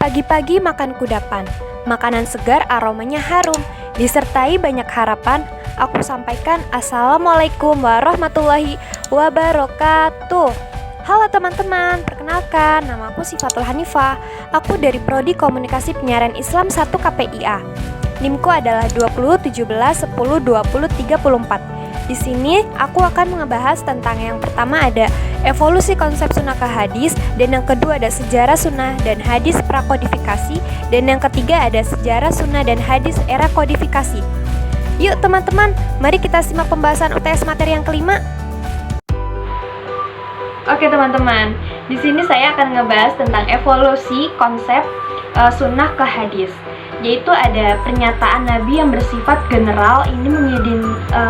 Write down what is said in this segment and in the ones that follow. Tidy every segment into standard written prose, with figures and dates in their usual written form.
Pagi-pagi makan kudapan, makanan segar aromanya harum, disertai banyak harapan, aku sampaikan Assalamualaikum warahmatullahi wabarakatuh. Halo teman-teman, perkenalkan, nama aku Sifatul Hanifah. Aku dari Prodi Komunikasi Penyiaran Islam 1 KPIA. NIM-ku adalah 2017102034. Di sini aku akan ngebahas tentang yang pertama ada evolusi konsep sunnah ke hadis, dan yang kedua ada sejarah sunnah dan hadis prakodifikasi, dan yang ketiga ada sejarah sunnah dan hadis era kodifikasi. Yuk teman-teman, mari kita simak pembahasan UTS materi yang kelima. Oke teman-teman, di sini saya akan ngebahas tentang evolusi konsep sunnah ke hadis, yaitu ada pernyataan Nabi yang bersifat general. Ini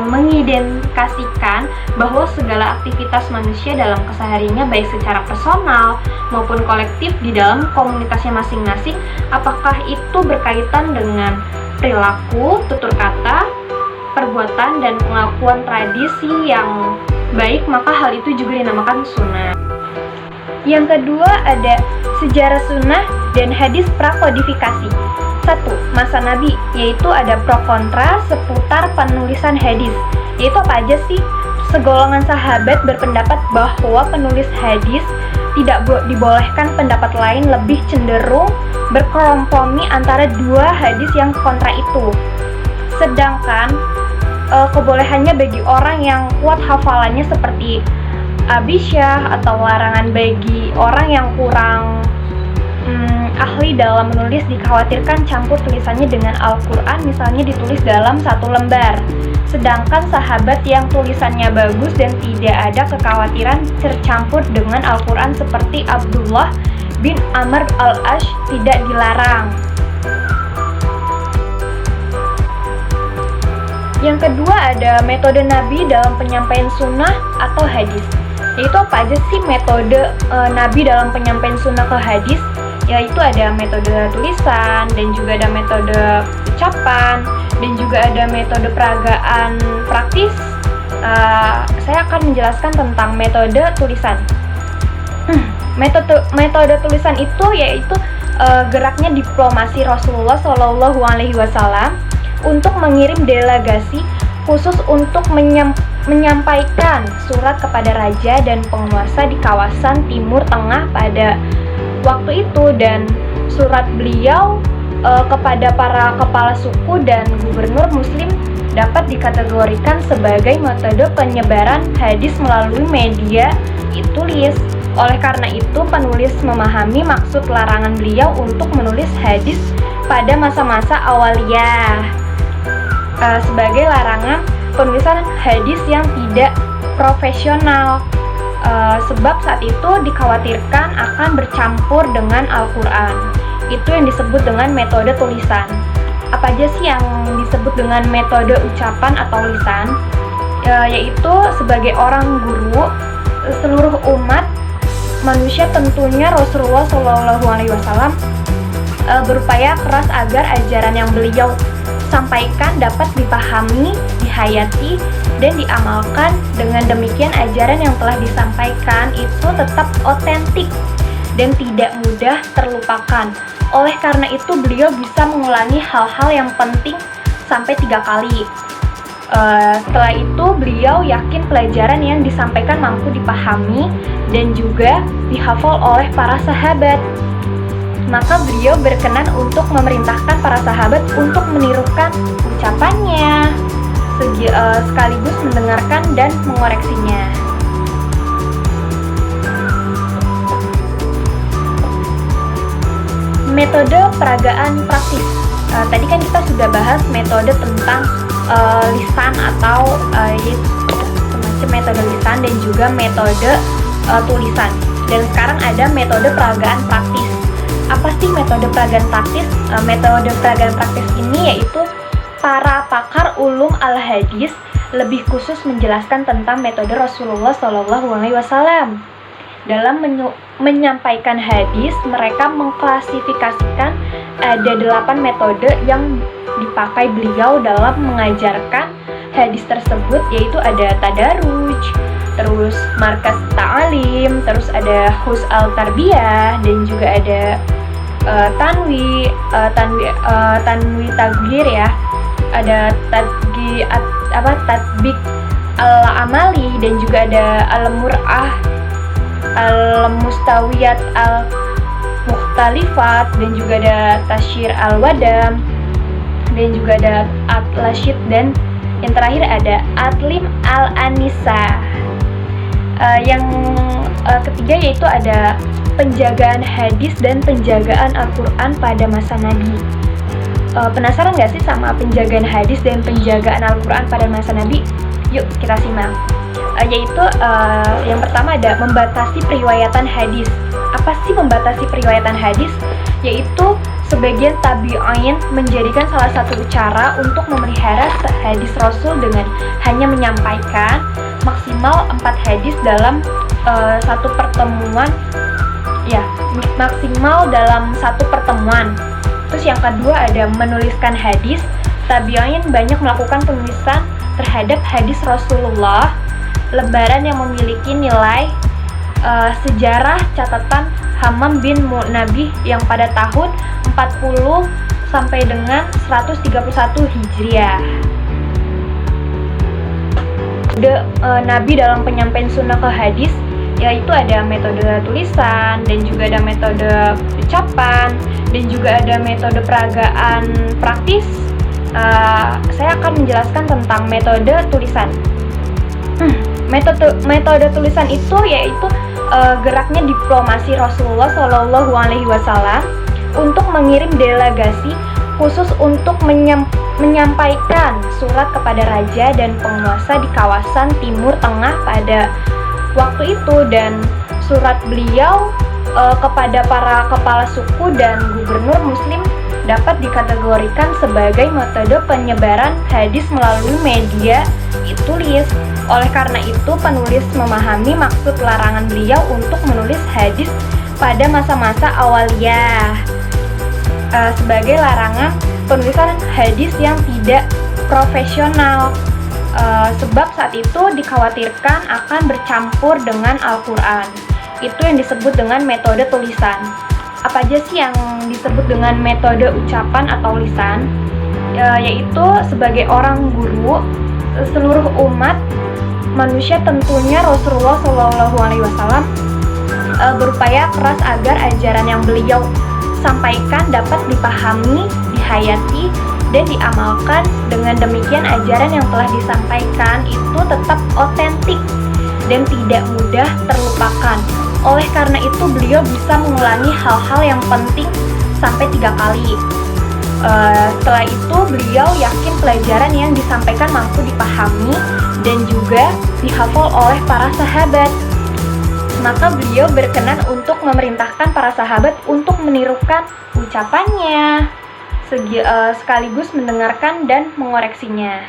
mengidentifikasikan bahwa segala aktivitas manusia dalam kesehariannya, baik secara personal maupun kolektif di dalam komunitasnya masing-masing, apakah itu berkaitan dengan perilaku, tutur kata, perbuatan, dan pengakuan tradisi yang baik, maka hal itu juga dinamakan sunnah. Yang kedua ada sejarah sunnah dan hadis prakodifikasi. 1. Masa Nabi, yaitu ada pro kontra seputar penulisan hadis. Yaitu apa aja sih? Segolongan sahabat berpendapat bahwa penulis hadis tidak dibolehkan, pendapat lain lebih cenderung berkompromi antara dua hadis yang kontra itu. Sedangkan kebolehannya bagi orang yang kuat hafalannya seperti Abisyah, atau larangan bagi orang yang kurang ahli dalam menulis dikhawatirkan campur tulisannya dengan Al-Quran, misalnya ditulis dalam satu lembar. Sedangkan sahabat yang tulisannya bagus dan tidak ada kekhawatiran tercampur dengan Al-Quran seperti Abdullah bin Amr al-Ash tidak dilarang. Yang kedua ada metode Nabi dalam penyampaian sunnah atau hadis. Yaitu apa aja sih metode Nabi dalam penyampaian sunnah ke hadis? Yaitu ada metode tulisan, dan juga ada metode ucapan, dan juga ada metode peragaan praktis. Saya akan menjelaskan tentang metode tulisan. Metode tulisan itu yaitu geraknya diplomasi Rasulullah SAW untuk mengirim delegasi khusus untuk menyampaikan surat kepada raja dan penguasa di kawasan Timur Tengah pada waktu itu, dan surat beliau kepada para kepala suku dan gubernur muslim dapat dikategorikan sebagai metode penyebaran hadis melalui media tulis. Oleh karena itu, penulis memahami maksud larangan beliau untuk menulis hadis pada masa-masa awaliyah sebagai larangan penulisan hadis yang tidak profesional, sebab saat itu dikhawatirkan akan bercampur dengan Al-Quran. Itu yang disebut dengan metode tulisan. Apa aja sih yang disebut dengan metode ucapan atau lisan? Yaitu sebagai orang guru, seluruh umat manusia, tentunya Rasulullah SAW berupaya keras agar ajaran yang beliau sampaikan dapat dipahami, dihayati, dan diamalkan. Dengan demikian ajaran yang telah disampaikan itu tetap otentik dan tidak mudah terlupakan. Oleh karena itu beliau bisa mengulangi hal-hal yang penting sampai 3 kali. Setelah itu beliau yakin pelajaran yang disampaikan mampu dipahami dan juga dihafal oleh para sahabat. Maka beliau berkenan untuk memerintahkan para sahabat untuk menirukan ucapannya, sekaligus mendengarkan dan mengoreksinya. Metode peragaan praktis. Tadi kan kita sudah bahas metode tentang lisan atau semacam metode lisan dan juga metode tulisan. Dan sekarang ada metode peragaan praktis. Apa sih metode peragaan praktis? Metode peragaan praktis ini yaitu para pakar ulum al-hadis lebih khusus menjelaskan tentang metode Rasulullah SAW. Dalam menyampaikan hadis, mereka mengklasifikasikan ada 8 metode yang dipakai beliau dalam mengajarkan hadis tersebut, yaitu ada tadaruj, terus markas ta'alim, terus ada hus al-tarbiyah, dan juga ada tanwi tagir ya, ada tatbik al-amali, dan juga ada al-mur'ah, al-mustawiyat, al-mukhtalifat, dan juga ada tasyir al-wadam, dan juga ada at-lasyid, dan yang terakhir ada atlim al-anisa. Yang ketiga yaitu ada penjagaan hadis dan penjagaan Al-Quran pada masa Nabi. Penasaran gak sih sama penjagaan hadis dan penjagaan Al-Quran pada masa Nabi? Yuk kita simak. Yaitu yang pertama ada membatasi periwayatan hadis. Apa sih membatasi periwayatan hadis? Yaitu sebagian tabi'in menjadikan salah satu cara untuk memelihara hadis Rasul dengan hanya menyampaikan maksimal 4 hadis dalam satu pertemuan, ya, maksimal dalam satu pertemuan. Terus yang kedua ada menuliskan hadis. Tabi'in banyak melakukan penulisan terhadap hadis Rasulullah, lembaran yang memiliki nilai sejarah catatan Hammam bin Munabih yang pada tahun 40 sampai dengan 131 Hijriah. Nabi dalam penyampaian sunnah ke hadis, yaitu ada metode tulisan, dan juga ada metode ucapan, dan juga ada metode peragaan praktis. Saya akan menjelaskan tentang metode tulisan. Metode tulisan itu yaitu geraknya diplomasi Rasulullah Shallallahu Alaihi Wasallam untuk mengirim delegasi khusus untuk menyampaikan surat kepada raja dan penguasa di kawasan Timur Tengah pada waktu itu, dan surat beliau kepada para kepala suku dan gubernur muslim dapat dikategorikan sebagai metode penyebaran hadis melalui media tulis. Oleh karena itu, penulis memahami maksud larangan beliau untuk menulis hadis pada masa-masa awaliyah sebagai larangan penulisan hadis yang tidak profesional, sebab saat itu dikhawatirkan akan bercampur dengan Al-Quran. Itu yang disebut dengan metode tulisan. Apa aja sih yang disebut dengan metode ucapan atau lisan? Yaitu sebagai orang guru seluruh umat manusia, tentunya Rasulullah SAW berupaya keras agar ajaran yang beliau sampaikan dapat dipahami, dihayati, dan diamalkan. Dengan demikian ajaran yang telah disampaikan itu tetap otentik dan tidak mudah terlupakan. Oleh karena itu beliau bisa mengulangi hal-hal yang penting sampai 3 kali. Setelah itu beliau yakin pelajaran yang disampaikan mampu dipahami dan juga dihafal oleh para sahabat. Maka beliau berkenan untuk memerintahkan para sahabat untuk menirukan ucapannya, sekaligus mendengarkan dan mengoreksinya.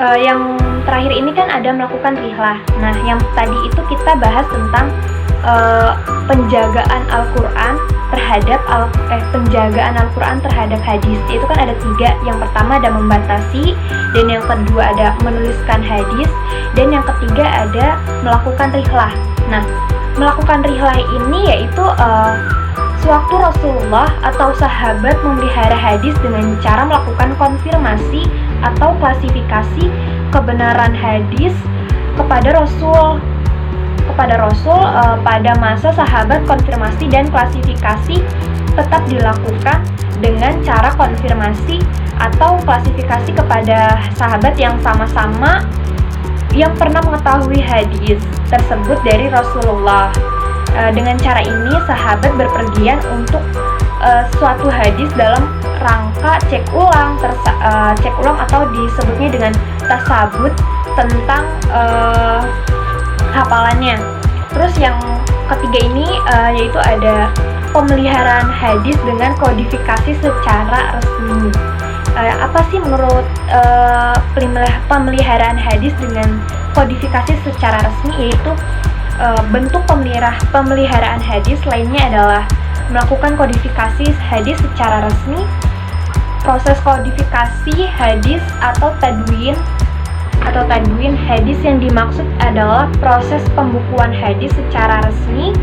Yang terakhir ini kan ada melakukan rihlah. Nah, yang tadi itu kita bahas tentang penjagaan Al-Quran terhadap hadis. Itu kan ada 3. Yang pertama ada membatasi, dan yang kedua ada menuliskan hadis, dan yang ketiga ada melakukan rihlah. Nah, melakukan rihlah ini yaitu sewaktu Rasulullah atau sahabat memelihara hadis dengan cara melakukan konfirmasi atau klasifikasi kebenaran hadis kepada Rasul. Pada masa sahabat, konfirmasi dan klasifikasi tetap dilakukan dengan cara konfirmasi atau klasifikasi kepada sahabat yang sama-sama yang pernah mengetahui hadis tersebut dari Rasulullah. Dengan cara ini sahabat berpergian untuk suatu hadis dalam rangka cek ulang atau disebutnya dengan tasabut tentang hafalannya. Terus yang ketiga ini yaitu ada pemeliharaan hadis dengan kodifikasi secara resmi. Apa sih menurut pemeliharaan hadis dengan kodifikasi secara resmi? Yaitu bentuk pemeliharaan hadis lainnya adalah melakukan kodifikasi hadis secara resmi. Proses kodifikasi hadis atau tadwin atau tadwin hadis yang dimaksud adalah proses pembukuan hadis secara resmi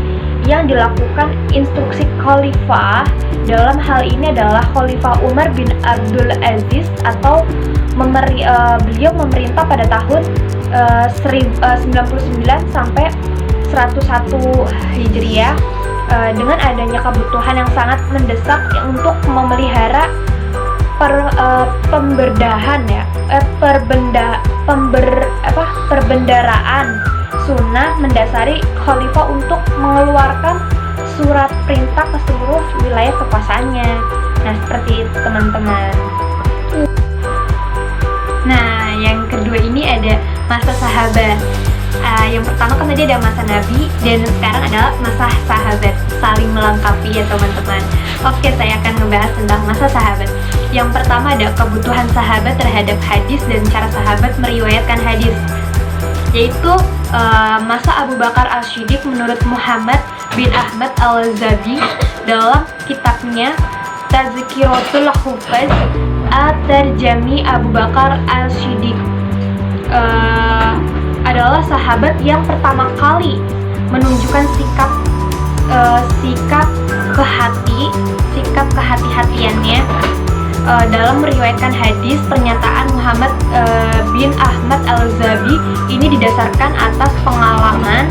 yang dilakukan instruksi khalifah. Dalam hal ini adalah Khalifah Umar bin Abdul Aziz atau beliau memerintah pada tahun 99 sampai 101 Hijriah dengan adanya kebutuhan yang sangat mendesak untuk memelihara perbendaraan sunnah mendasari khalifah untuk mengeluarkan surat perintah ke seluruh wilayah kekuasaannya. Nah, seperti itu teman-teman. Nah, yang kedua ini ada masa sahabat. Yang pertama kan tadi ada masa Nabi, dan sekarang adalah masa sahabat, saling melengkapi ya teman-teman. Oke, saya akan membahas tentang masa sahabat. Yang pertama ada kebutuhan sahabat terhadap hadis dan cara sahabat meriwayatkan hadis, yaitu masa Abu Bakar Al-Shiddiq menurut Muhammad bin Ahmad Al-Zabi dalam kitabnya Tazkiratul Hufaz At-Tarjami. Abu Bakar Al-Shiddiq adalah sahabat yang pertama kali menunjukkan sikap kehati-hatiannya dalam meriwayatkan hadis. Pernyataan Muhammad bin Ahmad Al-Zabi ini didasarkan atas pengalaman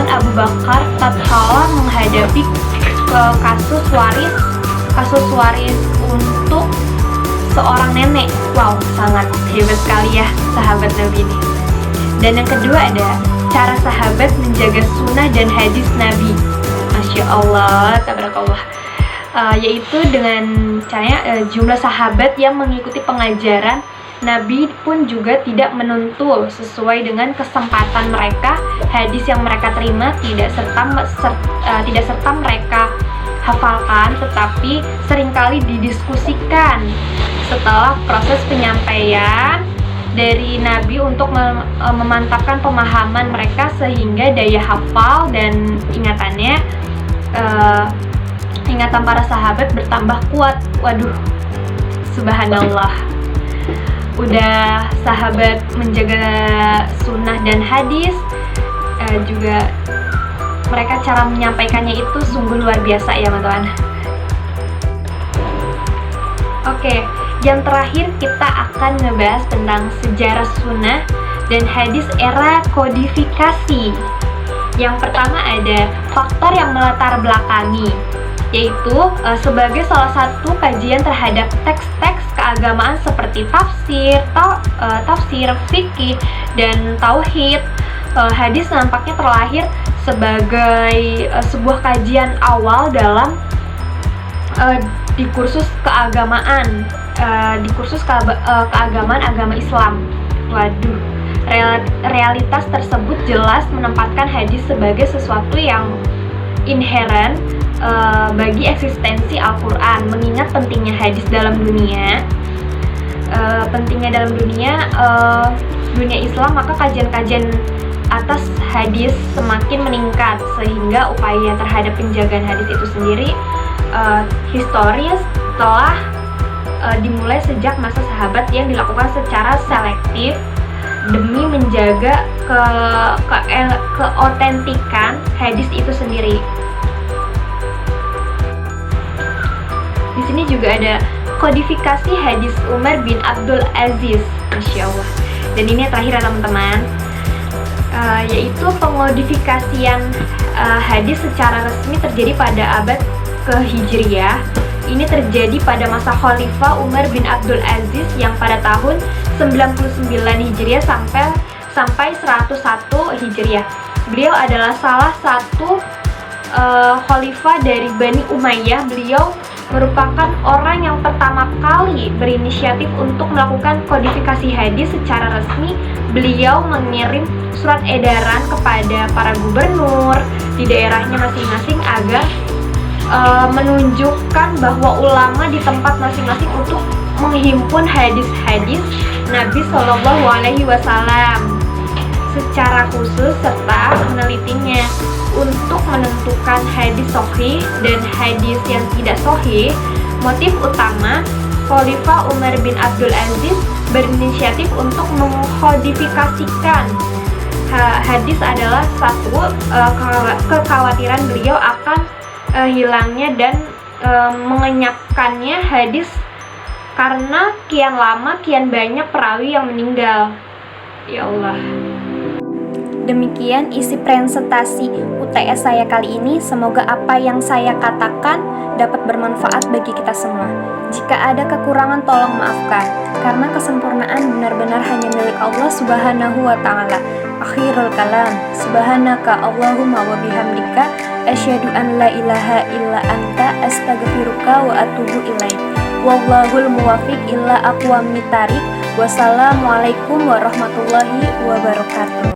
Abu Bakar tatkala menghadapi kasus waris untuk seorang nenek. Wow, sangat hebat sekali ya sahabat Nabi ini. Dan yang kedua ada cara sahabat menjaga sunnah dan hadis Nabi. Masya Allah, tabarakallah. Yaitu dengan caranya jumlah sahabat yang mengikuti pengajaran Nabi pun juga tidak menentu sesuai dengan kesempatan mereka. Hadis yang mereka terima tidak serta mereka hafalkan, tetapi seringkali didiskusikan setelah proses penyampaian dari Nabi untuk memantapkan pemahaman mereka sehingga daya hafal dan ingatan para sahabat bertambah kuat. Waduh, subhanallah. Udah sahabat menjaga sunnah dan hadis, juga mereka cara menyampaikannya itu sungguh luar biasa ya teman-teman. Oke, yang terakhir kita akan ngebahas tentang sejarah sunnah dan hadis era kodifikasi. Yang pertama ada faktor yang melatar belakangi, yaitu sebagai salah satu kajian terhadap teks-teks keagamaan seperti tafsir, fikih, dan tauhid. Hadis nampaknya terlahir sebagai sebuah kajian awal dalam di kursus keagamaan, keagamaan agama Islam. Waduh, realitas tersebut jelas menempatkan hadis sebagai sesuatu yang inheren bagi eksistensi Al-Quran. Mengingat pentingnya hadis dalam dunia, dunia Islam, maka kajian-kajian atas hadis semakin meningkat, sehingga upaya terhadap penjagaan hadis itu sendiri historis telah dimulai sejak masa sahabat yang dilakukan secara selektif demi menjaga keotentikan hadis itu sendiri. Di sini juga ada kodifikasi hadis Umar bin Abdul Aziz, Masya Allah. Dan ini yang terakhir teman-teman, yaitu pengodifikasian hadis secara resmi terjadi pada abad ke-Hijriyah. Ini terjadi pada masa Khalifah Umar bin Abdul Aziz yang pada tahun 99 Hijriah sampai 101 Hijriah. Beliau adalah salah satu khalifah dari Bani Umayyah. Beliau merupakan orang yang pertama kali berinisiatif untuk melakukan kodifikasi hadis secara resmi. Beliau mengirim surat edaran kepada para gubernur di daerahnya masing-masing agar menunjukkan bahwa ulama di tempat masing-masing untuk menghimpun hadis-hadis Nabi Shallallahu Alaihi Wasallam secara khusus serta menelitinya untuk menentukan hadis sahih dan hadis yang tidak sahih. Motif utama Khalifah Umar bin Abdul Aziz berinisiatif untuk mengkodifikasikan hadis adalah satu, kekhawatiran beliau akan hilangnya dan mengenyapkannya hadis karena kian lama kian banyak perawi yang meninggal. Ya Allah. Demikian isi presentasi UTS saya kali ini. Semoga apa yang saya katakan dapat bermanfaat bagi kita semua. Jika ada kekurangan tolong maafkan, karena kesempurnaan benar-benar hanya milik Allah Subhanahu wa ta'ala. Akhirul kalam, subhanaka Allahumma wa bihamdika asyhadu an la ilaha illa anta astaghfiruka wa atubu ilaik. Wallahul muwafiq illa aqwamit thariq. Wassalamualaikum warahmatullahi wabarakatuh.